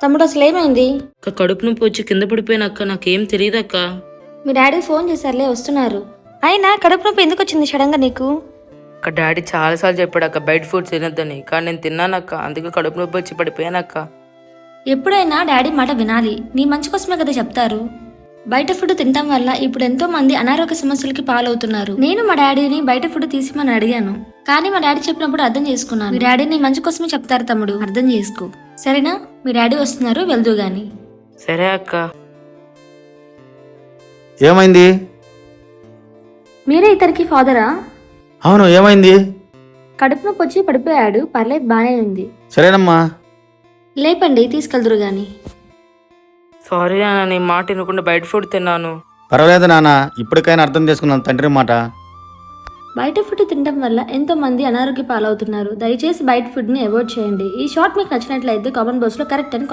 తమ్ముడు అసలు ఏమైంది? అక్క కడుపు నొప్పి వచ్చి కింద పడిపోయినక్క, నాకేం తెలియదక్క. మీ డాడీ ఫోన్ చేశారులే, వస్తున్నారు. అయినా కడుపు నొప్పి ఎందుకు వచ్చింది సడన్ గా నీకు? అక్క డాడీ చాలాసార్లు చెప్పాడు అక్క బయట ఫుడ్ తినొద్దని, కానీ నేను తిన్నానక్క, అందుకే కడుపు నొప్పి వచ్చి పడిపోయానక్క. ఎప్పుడైనా డాడీ మాట వినాలి, నీ మంచి కోసమే కదా చెప్తారు. బయట ఫుడ్ తినడం వల్ల ఇప్పుడు ఎంతో మంది అనారోగ్య సమస్యలకి పాలవుతున్నారు. నేను మా డాడీని బయట ఫుడ్ తీసిమని అడిగాను, కానీ మా డాడీ చెప్పినప్పుడు అర్థం చేసుకున్నాను. మీ డాడీ నీ మంచి కోసమే చెప్తారు తమ్ముడు, అర్థం చేసుకో సరేనా? మీ డాడీ వస్తున్నారు, వెళ్దు గాని. సరే అక్క. ఏమైంది? మీరే ఇతనికి ఫాదరా? అవును, ఏమైంది? కడుపు నొప్పి వచ్చి పడిపోయాడు, పర్లేదు బానే ఉంది. సరేనమ్మా. లేపండి, తీసుకెళ్దురు గాని. సారీ నాన్న, నీ మాట వినకుండా బయట ఫుడ్ తిన్నాను. పర్వాలేదు నాన్న, ఇప్పటికైనా అర్థం చేసుకున్నాను తండ్రి మాట. బయట ఫుడ్ తినడం వల్ల ఎంతో మంది అనారోగ్య పాలవుతున్నారు. దయచేసి బయట ఫుడ్ ని అవాయిడ్ చేయండి. ఈ షార్ట్ మీకు నచ్చినట్లయితే కామెంట్ బాక్స్ లో కరెక్ట్ అని కామెంట్